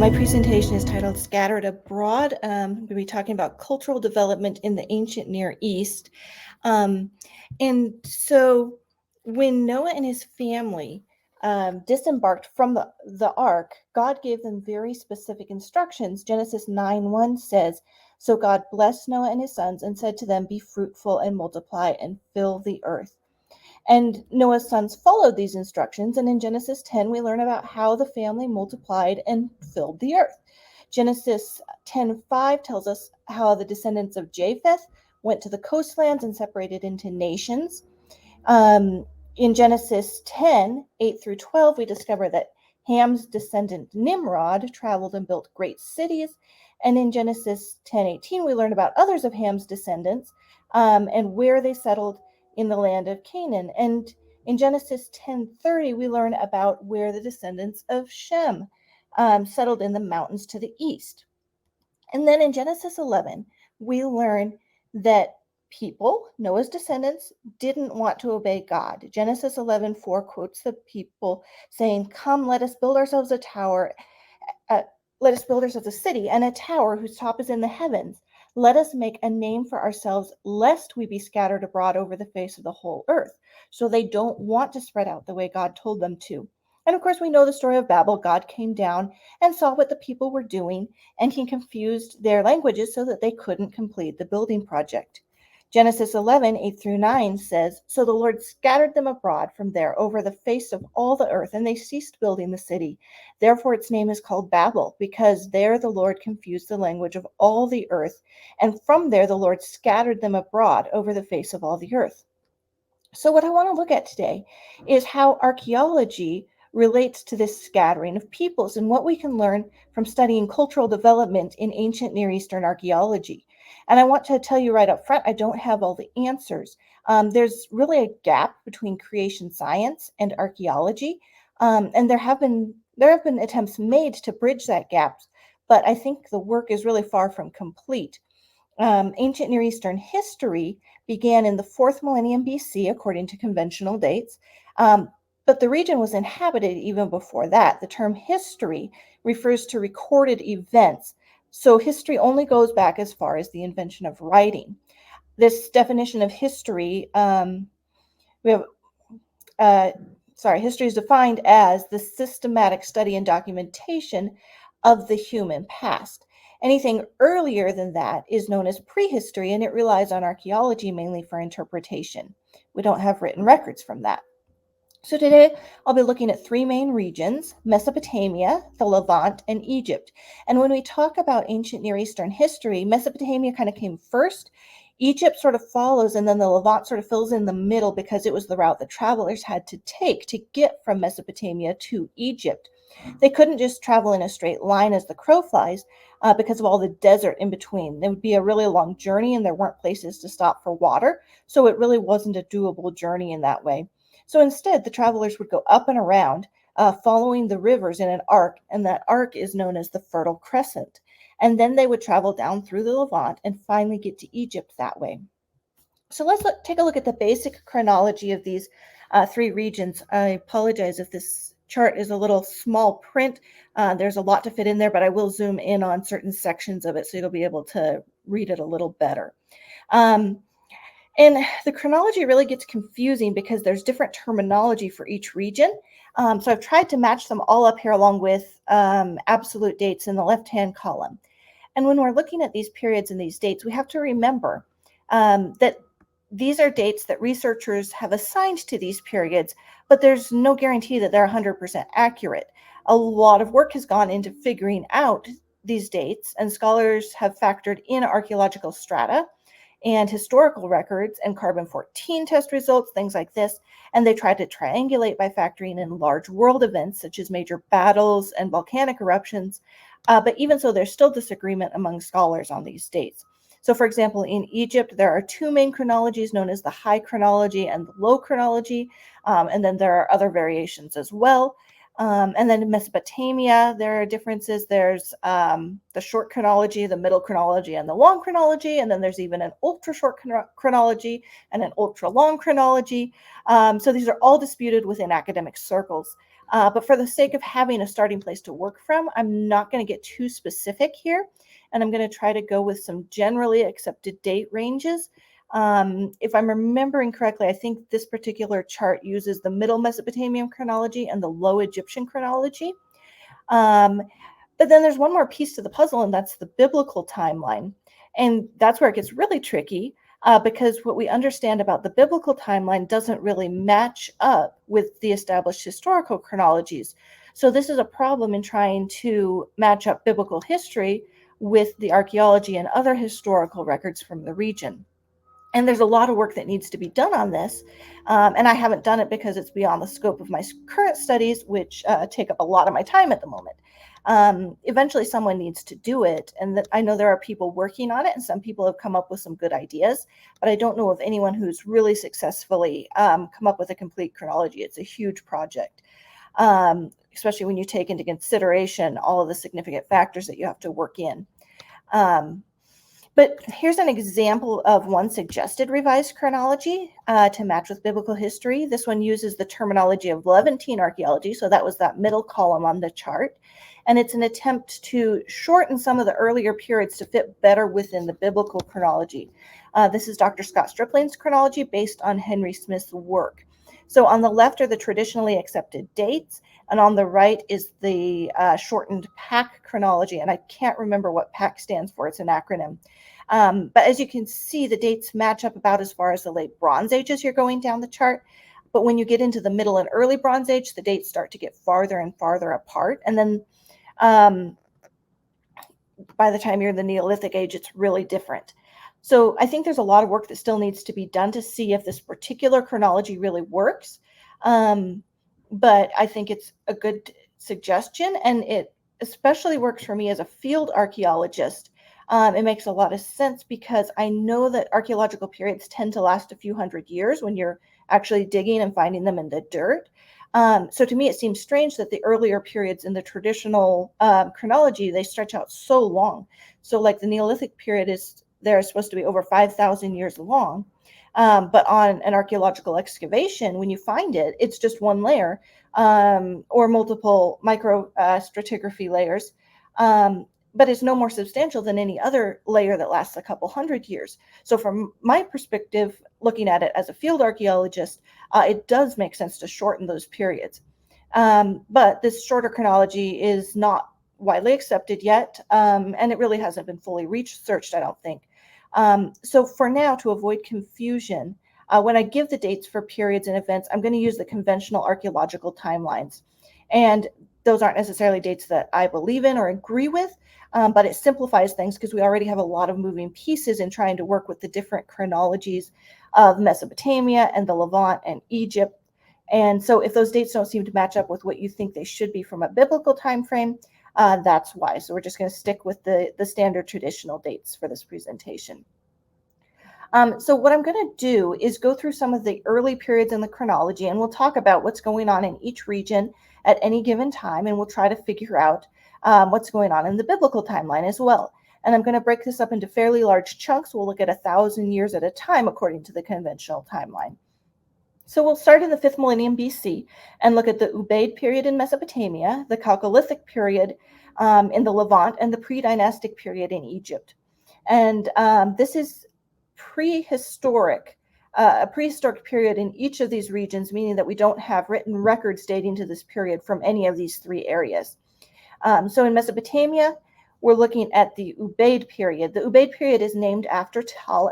My presentation is titled Scattered Abroad. I'm going to be talking about cultural development in the ancient Near East. And so when Noah and his family disembarked from the ark, God gave them very specific instructions. Genesis 9:1 says, "So God blessed Noah and his sons and said to them, 'Be fruitful and multiply and fill the earth.'" And Noah's sons followed these instructions. And in Genesis 10, we learn about how the family multiplied and filled the earth. Genesis 10:5 tells us how the descendants of Japheth went to the coastlands and separated into nations. In Genesis 10:8 through 12, we discover that Ham's descendant Nimrod traveled and built great cities. And in Genesis 10:18, we learn about others of Ham's descendants and where they settled in the land of Canaan. And in Genesis 10:30, we learn about where the descendants of Shem settled in the mountains to the east. And then in Genesis 11, we learn that people, Noah's descendants, didn't want to obey God. Genesis 11:4 quotes the people saying, "Come, let us build ourselves a tower. Let us build ourselves a city and a tower whose top is in the heavens. Let us make a name for ourselves, lest we be scattered abroad over the face of the whole earth." So they don't want to spread out the way God told them to. And of course, we know the story of Babel. God came down and saw what the people were doing, and he confused their languages so that they couldn't complete the building project. Genesis 11:8 through 9 says, "So the Lord scattered them abroad from there over the face of all the earth, and they ceased building the city. Therefore its name is called Babel, because there the Lord confused the language of all the earth, and from there the Lord scattered them abroad over the face of all the earth." So what I want to look at today is how archaeology relates to this scattering of peoples and what we can learn from studying cultural development in ancient Near Eastern archaeology. And I want to tell you right up front, I don't have all the answers. There's really a gap between creation science and archaeology, and there have been attempts made to bridge that gap, but I think the work is really far from complete. Ancient Near Eastern history began in the 4th millennium BC, according to conventional dates. But the region was inhabited even before that. The term history refers to recorded events. So history only goes back as far as the invention of writing. This definition of history, we have, history is defined as the systematic study and documentation of the human past. Anything earlier than that is known as prehistory, and it relies on archaeology mainly for interpretation. We don't have written records from that. So today I'll be looking at 3 main regions: Mesopotamia, the Levant, and Egypt. And when we talk about ancient Near Eastern history, Mesopotamia kind of came first. Egypt sort of follows, and then the Levant sort of fills in the middle because it was the route the travelers had to take to get from Mesopotamia to Egypt. They couldn't just travel in a straight line as the crow flies because of all the desert in between. It would be a really long journey, and there weren't places to stop for water. So it really wasn't a doable journey in that way. So instead, the travelers would go up and around, following the rivers in an arc, and that arc is known as the Fertile Crescent. And then they would travel down through the Levant and finally get to Egypt that way. So let's take a look at the basic chronology of these 3 regions. I apologize if this chart is a little small print. There's a lot to fit in there, but I will zoom in on certain sections of it so you'll be able to read it a little better. And the chronology really gets confusing because there's different terminology for each region. So I've tried to match them all up here along with absolute dates in the left-hand column. And when we're looking at these periods and these dates, we have to remember that these are dates that researchers have assigned to these periods, but there's no guarantee that they're 100% accurate. A lot of work has gone into figuring out these dates, and scholars have factored in archaeological strata and historical records and carbon-14 test results, things like this. And they tried to triangulate by factoring in large world events such as major battles and volcanic eruptions. But even so, there's still disagreement among scholars on these dates. So for example, in Egypt, there are 2 main chronologies known as the high chronology and the low chronology. And then there are other variations as well. And then in Mesopotamia, there are differences. There's the short chronology, the middle chronology, and the long chronology. And then there's even an ultra short chronology and an ultra long chronology. So these are all disputed within academic circles. But for the sake of having a starting place to work from, I'm not going to get too specific here. And I'm going to try to go with some generally accepted date ranges. If I'm remembering correctly, I think this particular chart uses the Middle Mesopotamian chronology and the Low Egyptian chronology. But then there's one more piece to the puzzle, and that's the biblical timeline. And that's where it gets really tricky because what we understand about the biblical timeline doesn't really match up with the established historical chronologies. So this is a problem in trying to match up biblical history with the archaeology and other historical records from the region. And there's a lot of work that needs to be done on this. And I haven't done it because it's beyond the scope of my current studies, which take up a lot of my time at the moment. Eventually someone needs to do it. And I know there are people working on it, and some people have come up with some good ideas, but I don't know of anyone who's really successfully come up with a complete chronology. It's a huge project, especially when you take into consideration all of the significant factors that you have to work in. But here's an example of one suggested revised chronology to match with biblical history. This one uses the terminology of Levantine archaeology, so that was that middle column on the chart. And it's an attempt to shorten some of the earlier periods to fit better within the biblical chronology. This is Dr. Scott Stripling's chronology based on Henry Smith's work. So on the left are the traditionally accepted dates, and on the right is the shortened PAC chronology. And I can't remember what PAC stands for. It's an acronym. But as you can see, the dates match up about as far as the late Bronze Age as you're going down the chart. But when you get into the middle and early Bronze Age, the dates start to get farther and farther apart. And then by the time you're in the Neolithic age, it's really different. So I think there's a lot of work that still needs to be done to see if this particular chronology really works. But I think it's a good suggestion, and it especially works for me as a field archaeologist. It makes a lot of sense because I know that archaeological periods tend to last a few hundred years when you're actually digging and finding them in the dirt. So to me, it seems strange that the earlier periods in the traditional chronology, they stretch out so long. So like the Neolithic period is supposed to be over 5,000 years long. But on an archaeological excavation, when you find it, it's just one layer or multiple micro stratigraphy layers. But it's no more substantial than any other layer that lasts a couple hundred years. So from my perspective, looking at it as a field archaeologist, it does make sense to shorten those periods. But this shorter chronology is not widely accepted yet, and it really hasn't been fully researched, I don't think. So for now, to avoid confusion, when I give the dates for periods and events, I'm going to use the conventional archaeological timelines. And those aren't necessarily dates that I believe in or agree with, but it simplifies things because we already have a lot of moving pieces in trying to work with the different chronologies of Mesopotamia and the Levant and Egypt. And so if those dates don't seem to match up with what you think they should be from a biblical time frame, that's why. So we're just going to stick with the standard traditional dates for this presentation. So what I'm going to do is go through some of the early periods in the chronology, and we'll talk about what's going on in each region at any given time, and we'll try to figure out what's going on in the biblical timeline as well. And I'm going to break this up into fairly large chunks. We'll look at 1,000 years at a time according to the conventional timeline. So we'll start in the 5th millennium BC and look at the Ubaid period in Mesopotamia, the Chalcolithic period in the Levant, and the pre-dynastic period in Egypt. And this is prehistoric, a prehistoric period in each of these regions, meaning that we don't have written records dating to this period from any of these three areas. So in Mesopotamia, we're looking at the Ubaid period. The Ubaid period is named after Tel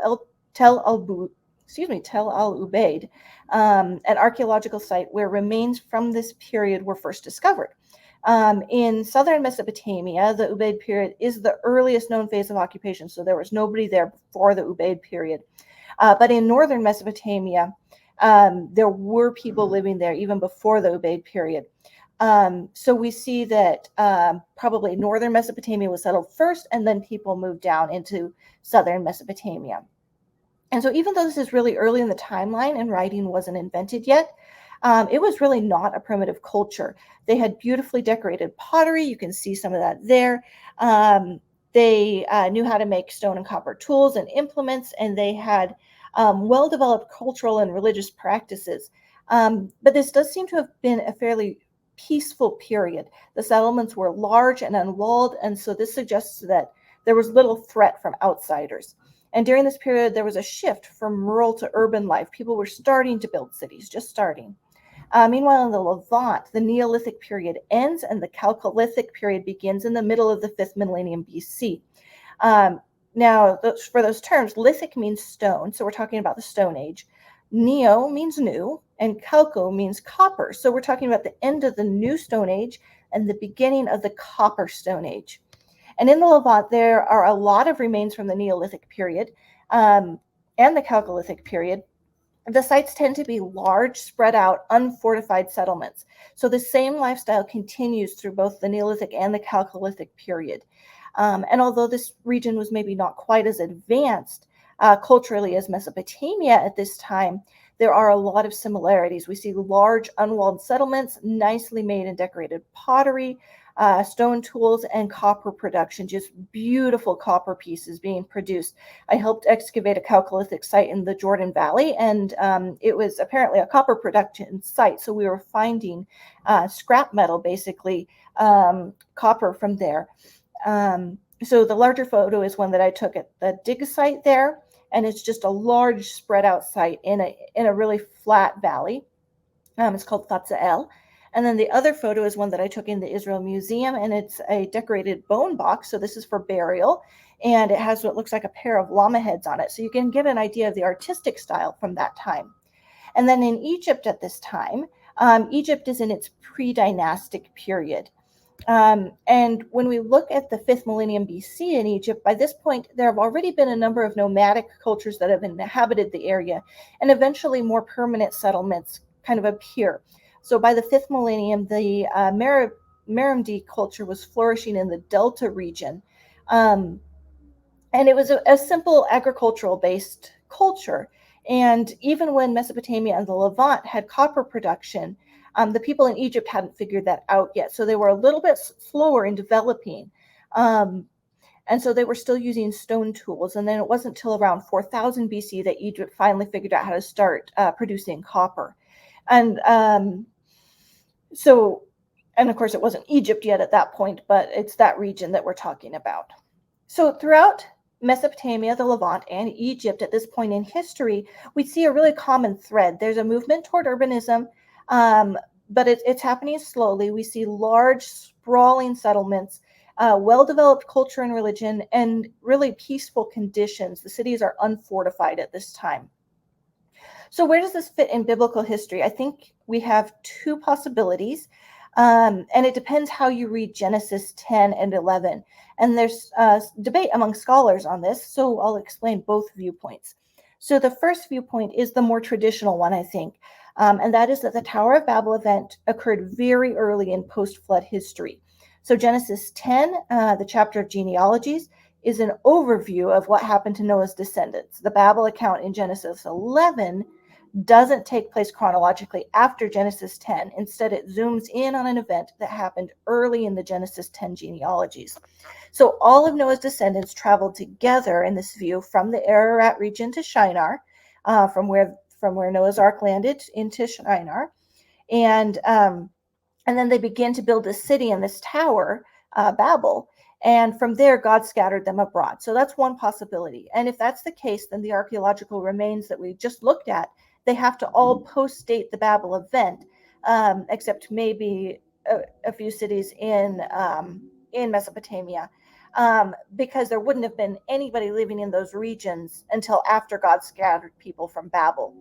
al-Ubaid, an archaeological site where remains from this period were first discovered. In southern Mesopotamia, the Ubaid period is the earliest known phase of occupation, so there was nobody there before the Ubaid period. But in northern Mesopotamia, there were people living there even before the Ubaid period. So we see that probably northern Mesopotamia was settled first, and then people moved down into southern Mesopotamia. And so even though this is really early in the timeline and writing wasn't invented yet, it was really not a primitive culture. They had beautifully decorated pottery. You can see some of that there. They knew how to make stone and copper tools and implements, and they had well-developed cultural and religious practices. But this does seem to have been a fairly peaceful period. The settlements were large and unwalled, and so this suggests that there was little threat from outsiders. And during this period, there was a shift from rural to urban life. People were starting to build cities, just starting. Meanwhile, in the Levant, the Neolithic period ends and the Chalcolithic period begins in the middle of the 5th millennium BC. Now, for those terms, lithic means stone, so we're talking about the Stone Age. Neo means new, and chalco means copper. So we're talking about the end of the New Stone Age and the beginning of the Copper Stone Age. And in the Levant, there are a lot of remains from the Neolithic period and the Chalcolithic period. The sites tend to be large, spread out, unfortified settlements. So the same lifestyle continues through both the Neolithic and the Chalcolithic period. And although this region was maybe not quite as advanced culturally as Mesopotamia at this time, there are a lot of similarities. We see large unwalled settlements, nicely made and decorated pottery, stone tools, and copper production, just beautiful copper pieces being produced. I helped excavate a Chalcolithic site in the Jordan Valley, and it was apparently a copper production site. So we were finding scrap metal, basically copper from there. So the larger photo is one that I took at the dig site there, and it's just a large spread out site in a really flat valley. It's called Fatzael. And then the other photo is one that I took in the Israel Museum, and it's a decorated bone box. So this is for burial, and it has what looks like a pair of llama heads on it. So you can get an idea of the artistic style from that time. And then in Egypt at this time, Egypt is in its pre-dynastic period. And when we look at the 5th millennium BC in Egypt, by this point, there have already been a number of nomadic cultures that have inhabited the area, and eventually more permanent settlements kind of appear. So by the 5th millennium, the Merimdi culture was flourishing in the Delta region. And it was a simple agricultural-based culture. And even when Mesopotamia and the Levant had copper production, the people in Egypt hadn't figured that out yet. So they were a little bit slower in developing. And so they were still using stone tools. And then it wasn't until around 4000 BC that Egypt finally figured out how to start producing copper. And and of course, it wasn't Egypt yet at that point, but it's that region that we're talking about. So throughout Mesopotamia, the Levant, and Egypt at this point in history, we see a really common thread. There's a movement toward urbanism, but it's happening slowly. We see large, sprawling settlements, well-developed culture and religion, and really peaceful conditions. The cities are unfortified at this time. So where does this fit in biblical history? I think we have two possibilities, and it depends how you read Genesis 10 and 11. And there's debate among scholars on this, so I'll explain both viewpoints. So the first viewpoint is the more traditional one, I think, and that is that the Tower of Babel event occurred very early in post-flood history. So Genesis 10, the chapter of genealogies, is an overview of what happened to Noah's descendants. The Babel account in Genesis 11 doesn't take place chronologically after Genesis 10. Instead, it zooms in on an event that happened early in the Genesis 10 genealogies. So all of Noah's descendants traveled together in this view from the Ararat region to Shinar, from where Noah's Ark landed into Shinar. And then they begin to build this city and this tower, Babel. And from there, God scattered them abroad. So that's one possibility. And if that's the case, then the archaeological remains that we just looked at, they have to all post-date the Babel event, except maybe a few cities in Mesopotamia, because there wouldn't have been anybody living in those regions until after God scattered people from Babel.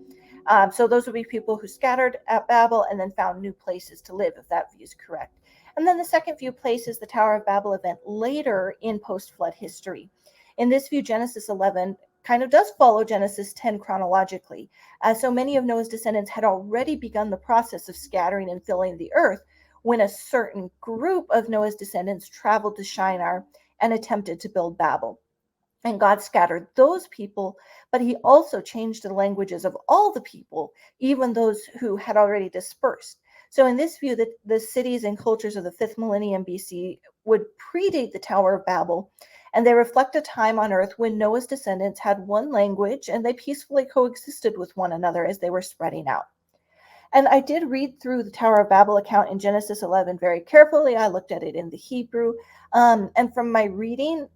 So those would be people who scattered at Babel and then found new places to live, if that view is correct. And then the second view places the Tower of Babel event later in post-flood history. In this view, Genesis 11 kind of does follow Genesis 10 chronologically. So many of Noah's descendants had already begun the process of scattering and filling the earth when a certain group of Noah's descendants traveled to Shinar and attempted to build Babel. And God scattered those people, but he also changed the languages of all the people, even those who had already dispersed. So in this view, the cities and cultures of the 5th millennium BC would predate the Tower of Babel, and they reflect a time on earth when Noah's descendants had one language and they peacefully coexisted with one another as they were spreading out. And I did read through the Tower of Babel account in Genesis 11 very carefully. I looked at it in the Hebrew. And from my reading,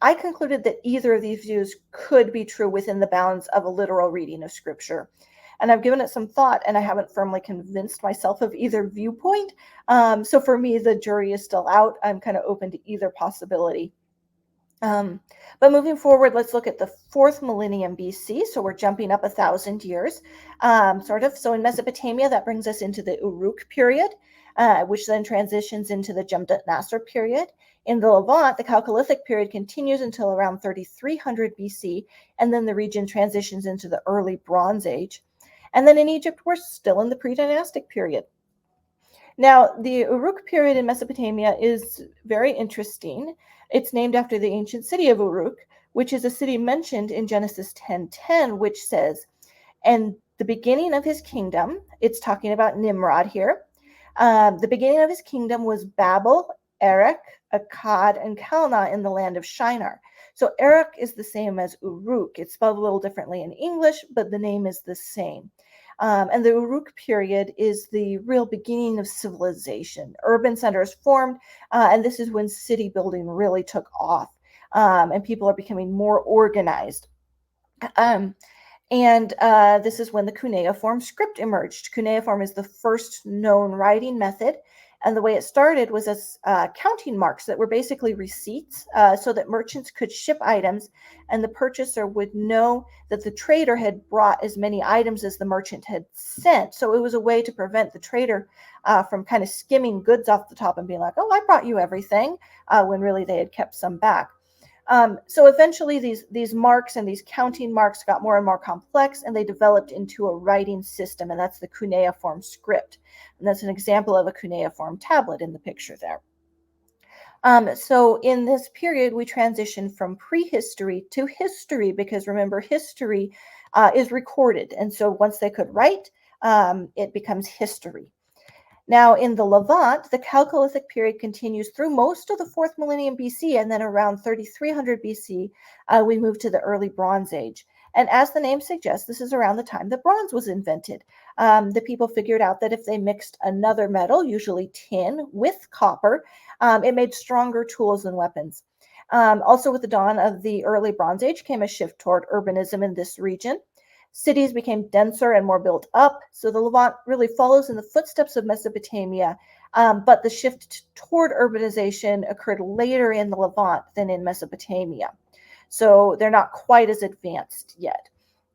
I concluded that either of these views could be true within the bounds of a literal reading of Scripture. And I've given it some thought, and I haven't firmly convinced myself of either viewpoint. So for me, the jury is still out. I'm kind of open to either possibility. But moving forward, let's look at the 4th millennium BC. So we're jumping up 1,000 years, sort of. So in Mesopotamia, that brings us into the Uruk period, which then transitions into the Jumdet Nasr period. In the Levant, the Chalcolithic period continues until around 3300 BC, and then the region transitions into the early Bronze Age. And then in Egypt, we're still in the pre-dynastic period. Now, the Uruk period in Mesopotamia is very interesting. It's named after the ancient city of Uruk, which is a city mentioned in Genesis 10:10, which says, "And the beginning of his kingdom," it's talking about Nimrod here, "the beginning of his kingdom was Babel, Erech, Akkad, and Calneh in the land of Shinar." So Erech is the same as Uruk. It's spelled a little differently in English, but the name is the same. And the Uruk period is the real beginning of civilization. Urban centers formed, and this is when city building really took off, and people are becoming more organized. This is when the cuneiform script emerged. Cuneiform is the first known writing method. And the way it started was as counting marks that were basically receipts, so that merchants could ship items and the purchaser would know that the trader had brought as many items as the merchant had sent. So it was a way to prevent the trader from kind of skimming goods off the top and being like, "Oh, I brought you everything," when really they had kept some back. So eventually these marks and these counting marks got more and more complex, and they developed into a writing system, and that's the cuneiform script. And that's an example of a cuneiform tablet in the picture there. So in this period, we transition from prehistory to history, because remember, history is recorded. And so once they could write, it becomes history. Now, in the Levant, the Chalcolithic period continues through most of the 4th millennium BC, and then around 3300 BC, we move to the early Bronze Age. And as the name suggests, this is around the time that bronze was invented. The people figured out that if they mixed another metal, usually tin, with copper, it made stronger tools and weapons. Also, with the dawn of the early Bronze Age came a shift toward urbanism in this region. Cities became denser and more built up, so the Levant really follows in the footsteps of Mesopotamia, but the shift toward urbanization occurred later in the Levant than in Mesopotamia. So they're not quite as advanced yet.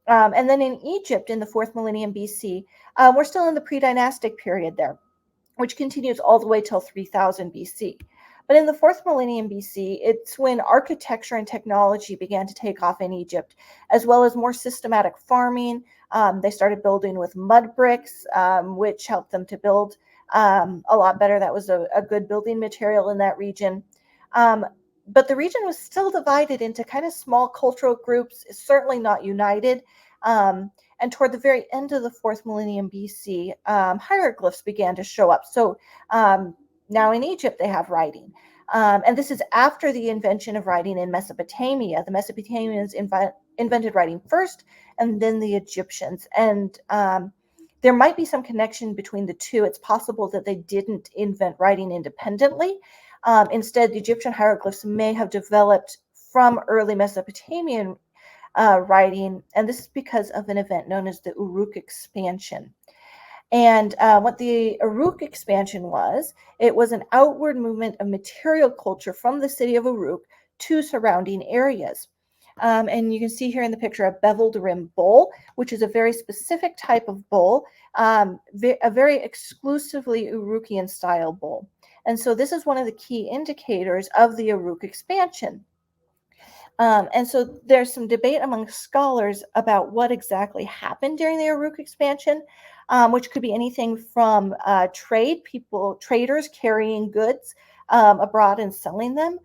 And then in Egypt, in the 4th millennium BC, we're still in the pre-dynastic period there, which continues all the way till 3000 BC. But in the 4th millennium BC, it's when architecture and technology began to take off in Egypt, as well as more systematic farming. They started building with mud bricks, which helped them to build a lot better. That was a good building material in that region. But the region was still divided into kind of small cultural groups, certainly not united. And toward the very end of the 4th millennium BC, hieroglyphs began to show up. So now in Egypt, they have writing. And this is after the invention of writing in Mesopotamia. The Mesopotamians invented writing first, and then the Egyptians. And there might be some connection between the two. It's possible that they didn't invent writing independently. Instead, the Egyptian hieroglyphs may have developed from early Mesopotamian writing, and this is because of an event known as the Uruk expansion. And what the Uruk expansion was, it was an outward movement of material culture from the city of Uruk to surrounding areas. And you can see here in the picture a beveled rim bowl, which is a very specific type of bowl, a very exclusively Urukian style bowl. And so this is one of the key indicators of the Uruk expansion. And so there's some debate among scholars about what exactly happened during the Uruk expansion, which could be anything from traders carrying goods abroad and selling them,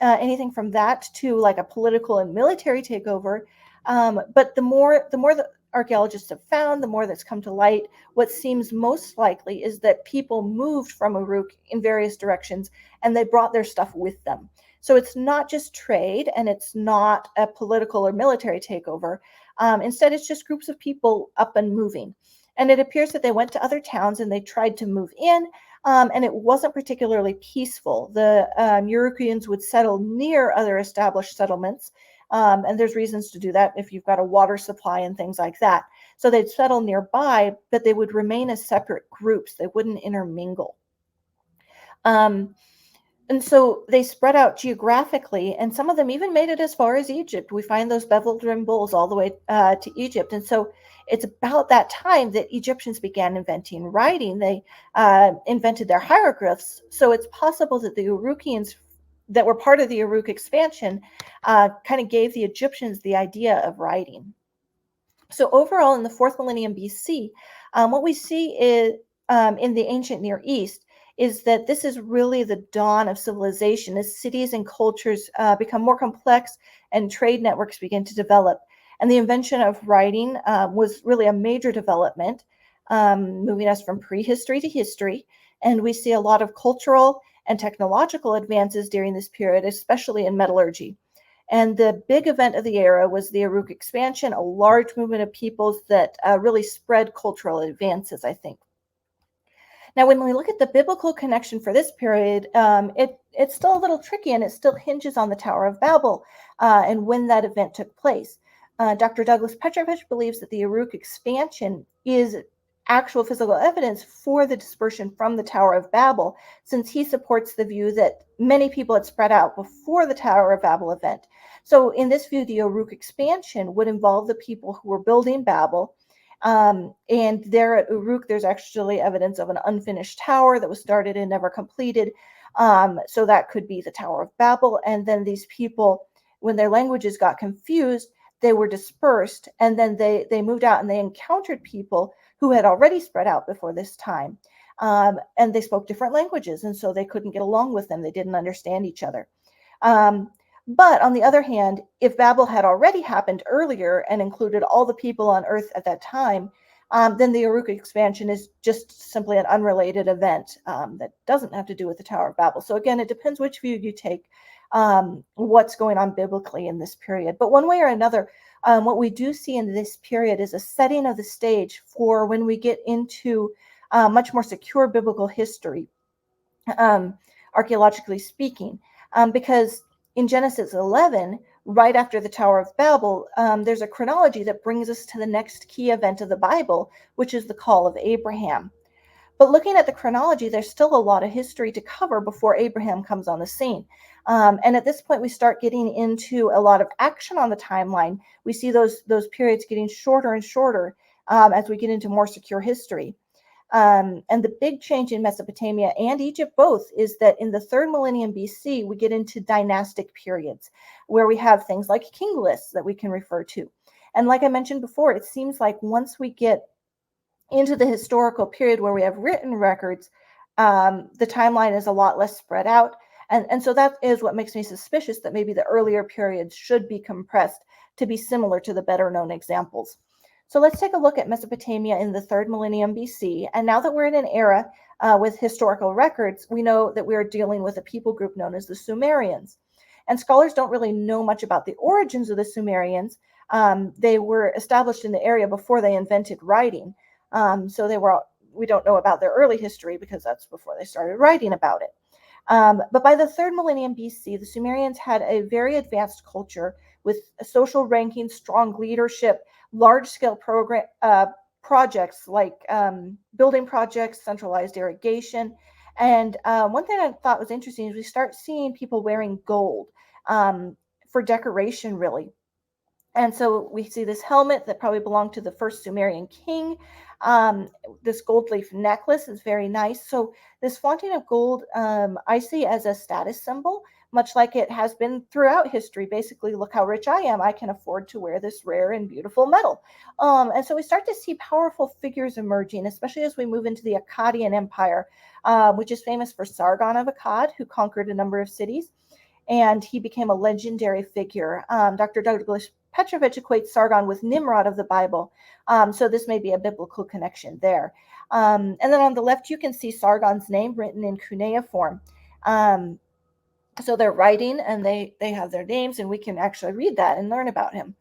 anything from that to like a political and military takeover. But the more that archaeologists have found, the more that's come to light, what seems most likely is that people moved from Uruk in various directions and they brought their stuff with them. So it's not just trade, and it's not a political or military takeover. Instead, it's just groups of people up and moving. And it appears that they went to other towns and they tried to move in, and it wasn't particularly peaceful. The Urukians would settle near other established settlements, and there's reasons to do that if you've got a water supply and things like that. So they'd settle nearby, but they would remain as separate groups. They wouldn't intermingle. Um, and so they spread out geographically, and some of them even made it as far as Egypt. We find those beveled rim bowls all the way to Egypt. And so it's about that time that Egyptians began inventing writing. They invented their hieroglyphs. So it's possible that the Urukians that were part of the Uruk expansion kind of gave the Egyptians the idea of writing. So overall, in the 4th millennium BC, what we see is in the ancient Near East is that this is really the dawn of civilization as cities and cultures become more complex and trade networks begin to develop. And the invention of writing was really a major development, moving us from prehistory to history. And we see a lot of cultural and technological advances during this period, especially in metallurgy. And the big event of the era was the Uruk expansion, a large movement of peoples that really spread cultural advances, I think. Now, when we look at the biblical connection for this period, it's still a little tricky, and it still hinges on the Tower of Babel and when that event took place. Dr. Douglas Petrovich believes that the Uruk expansion is actual physical evidence for the dispersion from the Tower of Babel, since he supports the view that many people had spread out before the Tower of Babel event. So in this view, the Uruk expansion would involve the people who were building Babel. And there at Uruk, there's actually evidence of an unfinished tower that was started and never completed. So that could be the Tower of Babel. And then these people, when their languages got confused, they were dispersed, and then they moved out and they encountered people who had already spread out before this time. And they spoke different languages, and so they couldn't get along with them. They didn't understand each other. But on the other hand, if Babel had already happened earlier and included all the people on Earth at that time, then the Uruk expansion is just simply an unrelated event that doesn't have to do with the Tower of Babel. So again, it depends which view you take, what's going on biblically in this period. But one way or another, what we do see in this period is a setting of the stage for when we get into much more secure biblical history, archaeologically speaking, because in Genesis 11, right after the Tower of Babel, there's a chronology that brings us to the next key event of the Bible, which is the call of Abraham. But looking at the chronology, there's still a lot of history to cover before Abraham comes on the scene. And at this point, we start getting into a lot of action on the timeline. We see those periods getting shorter and shorter as we get into more secure history. And the big change in Mesopotamia and Egypt both is that in the 3rd millennium BC, we get into dynastic periods where we have things like king lists that we can refer to. And like I mentioned before, it seems like once we get into the historical period where we have written records, the timeline is a lot less spread out. And so that is what makes me suspicious that maybe the earlier periods should be compressed to be similar to the better known examples. So let's take a look at Mesopotamia in the 3rd millennium BC. And now that we're in an era with historical records, we know that we are dealing with a people group known as the Sumerians. And scholars don't really know much about the origins of the Sumerians. They were established in the area before they invented writing. So we don't know about their early history because that's before they started writing about it. But by the 3rd millennium BC, the Sumerians had a very advanced culture with a social ranking, strong leadership, large-scale projects like building projects, centralized irrigation. And one thing I thought was interesting is we start seeing people wearing gold for decoration, really. And so we see this helmet that probably belonged to the first Sumerian king. This gold leaf necklace is very nice. So this flaunting of gold, I see as a status symbol, much like it has been throughout history. Basically, look how rich I am. I can afford to wear this rare and beautiful metal. And so we start to see powerful figures emerging, especially as we move into the Akkadian Empire, which is famous for Sargon of Akkad, who conquered a number of cities. And he became a legendary figure. Dr. Douglas Petrovich equates Sargon with Nimrod of the Bible. So this may be a biblical connection there. And then on the left, you can see Sargon's name written in cuneiform. So they're writing and they have their names, and we can actually read that and learn about him.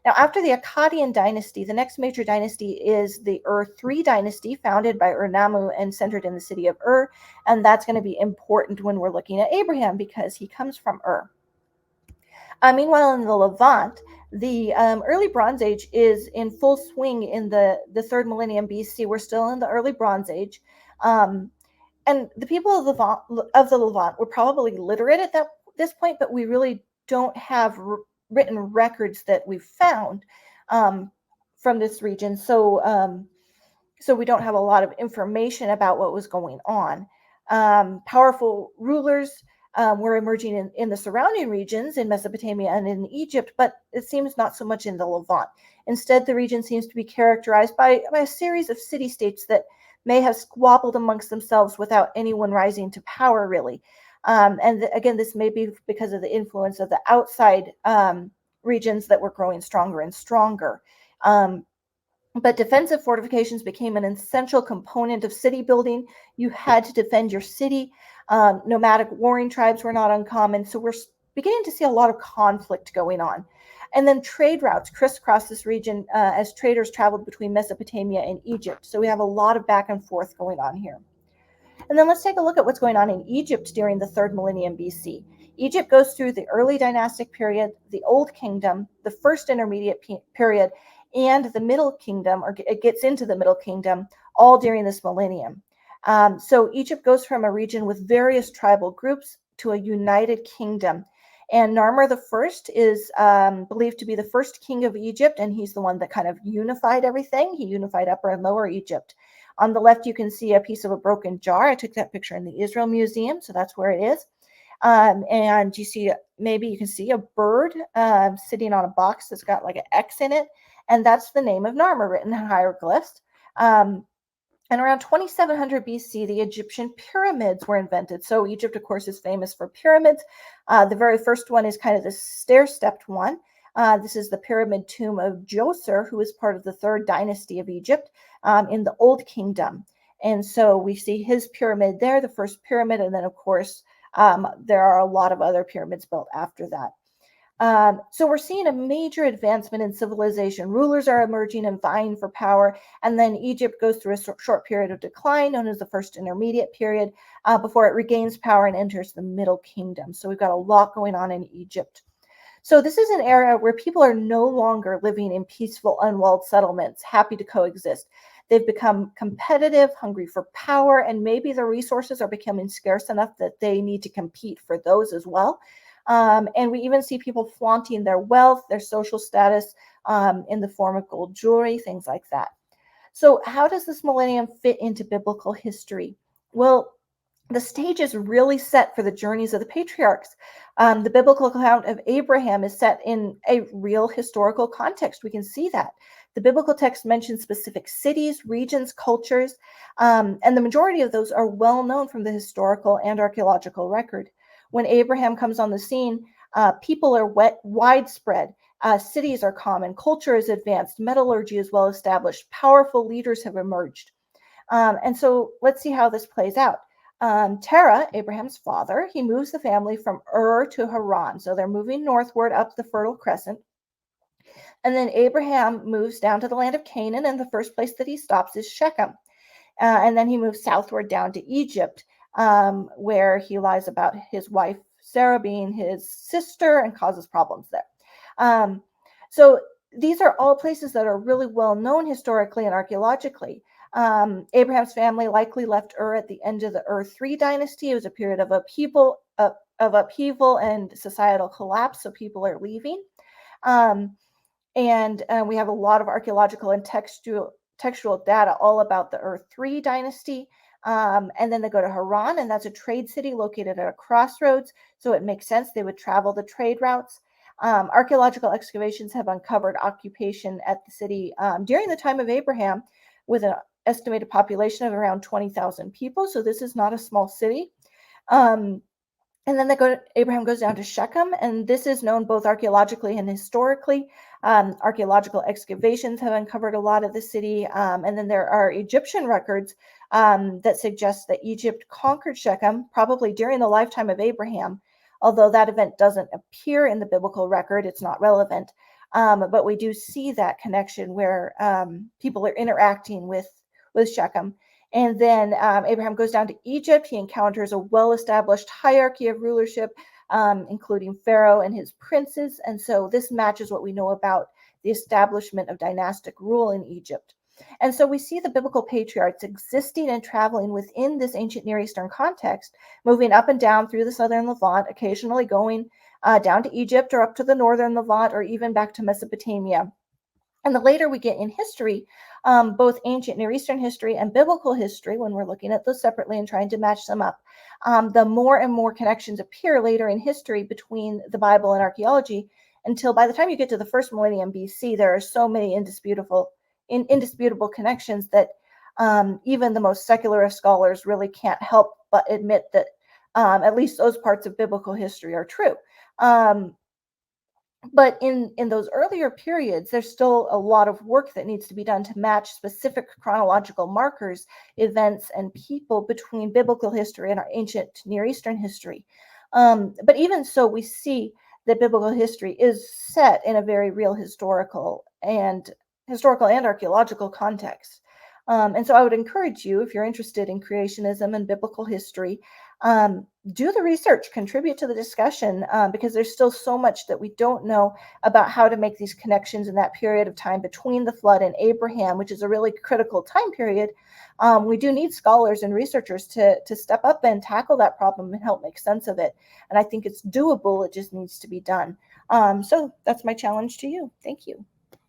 Now, after the Akkadian dynasty, the next major dynasty is the Ur-3 dynasty, founded by Ur-Nammu and centered in the city of Ur. And that's going to be important when we're looking at Abraham because he comes from Ur. Meanwhile, in the Levant, the early Bronze Age is in full swing in the third millennium BC. We're still in the early Bronze Age. And the people of the Levant were probably literate at this point, but we really don't have written records that we've found from this region. So we don't have a lot of information about what was going on. Powerful rulers were emerging in the surrounding regions in Mesopotamia and in Egypt, but it seems not so much in the Levant. Instead, the region seems to be characterized by a series of city-states that may have squabbled amongst themselves without anyone rising to power, really. And again, this may be because of the influence of the outside regions that were growing stronger and stronger. But defensive fortifications became an essential component of city building. You had to defend your city. Nomadic warring tribes were not uncommon. So we're beginning to see a lot of conflict going on. And then trade routes crisscross this region as traders traveled between Mesopotamia and Egypt. So we have a lot of back and forth going on here. And then let's take a look at what's going on in Egypt during the third millennium BC. Egypt goes through the early dynastic period, the Old Kingdom, the first intermediate period, and the Middle Kingdom, or it gets into the Middle Kingdom, all during this millennium. So Egypt goes from a region with various tribal groups to a united kingdom. And Narmer I is believed to be the first king of Egypt, and he's the one that kind of unified everything. He unified Upper and Lower Egypt. On the left, you can see a piece of a broken jar. I took that picture in the Israel Museum, so that's where it is. And you see, maybe you can see a bird sitting on a box that's got like an X in it, and that's the name of Narmer written in hieroglyphs. And around 2700 BC, the Egyptian pyramids were invented. So Egypt, of course, is famous for pyramids. The very first one is kind of the stair-stepped one. This is the pyramid tomb of Djoser, who is part of the third dynasty of Egypt in the Old Kingdom. And so we see his pyramid there, the first pyramid, and then, of course, there are a lot of other pyramids built after that. So we're seeing a major advancement in civilization. Rulers are emerging and vying for power. And then Egypt goes through a short period of decline, known as the First Intermediate Period, before it regains power and enters the Middle Kingdom. So we've got a lot going on in Egypt. So this is an era where people are no longer living in peaceful, unwalled settlements, happy to coexist. They've become competitive, hungry for power, and maybe the resources are becoming scarce enough that they need to compete for those as well. And we even see people flaunting their wealth, their social status in the form of gold jewelry, things like that. So how does this millennium fit into biblical history? Well, the stage is really set for the journeys of the patriarchs. The biblical account of Abraham is set in a real historical context. We can see that. The biblical text mentions specific cities, regions, cultures, and the majority of those are well known from the historical and archaeological record. When Abraham comes on the scene, people are widespread. Cities are common. Culture is advanced. Metallurgy is well established. Powerful leaders have emerged. And so let's see how this plays out. Terah, Abraham's father, he moves the family from Ur to Haran. So they're moving northward up the Fertile Crescent. And then Abraham moves down to the land of Canaan, and the first place that he stops is Shechem. And then he moves southward down to Egypt, where he lies about his wife Sarah being his sister and causes problems there. So these are all places that are really well known historically and archaeologically. Abraham's family likely left Ur at the end of the Ur-3 dynasty. It was a period of upheaval and societal collapse, so people are leaving. And we have a lot of archaeological and textual data all about the Ur-3 dynasty. And then they go to Haran, and that's a trade city located at a crossroads. So it makes sense they would travel the trade routes. Archaeological excavations have uncovered occupation at the city during the time of Abraham, with an estimated population of around 20,000 people. So this is not a small city. And then Abraham goes down to Shechem, and this is known both archaeologically and historically. Archaeological excavations have uncovered a lot of the city. And then there are Egyptian records that suggest that Egypt conquered Shechem, probably during the lifetime of Abraham. Although that event doesn't appear in the biblical record, it's not relevant. but we do see that connection where people are interacting with Shechem. And then Abraham goes down to Egypt. He encounters a well-established hierarchy of rulership, including Pharaoh and his princes. And so this matches what we know about the establishment of dynastic rule in Egypt. And so we see the biblical patriarchs existing and traveling within this ancient Near Eastern context, moving up and down through the southern Levant, occasionally going down to Egypt or up to the northern Levant or even back to Mesopotamia. And the later we get in history, both ancient Near Eastern history and biblical history, when we're looking at those separately and trying to match them up, the more and more connections appear later in history between the Bible and archaeology, until by the time you get to the first millennium BC, there are so many indisputable connections that even the most secular of scholars really can't help but admit that at least those parts of biblical history are true. But in those earlier periods, there's still a lot of work that needs to be done to match specific chronological markers, events, and people between biblical history and our ancient Near Eastern history. But even so, we see that biblical history is set in a very real historical and archaeological context. And so I would encourage you, if you're interested in creationism and biblical history, do the research, contribute to the discussion, because there's still so much that we don't know about how to make these connections in that period of time between the flood and Abraham, which is a really critical time period. We do need scholars and researchers to step up and tackle that problem and help make sense of it. And I think it's doable. It just needs to be done. So that's my challenge to you. Thank you.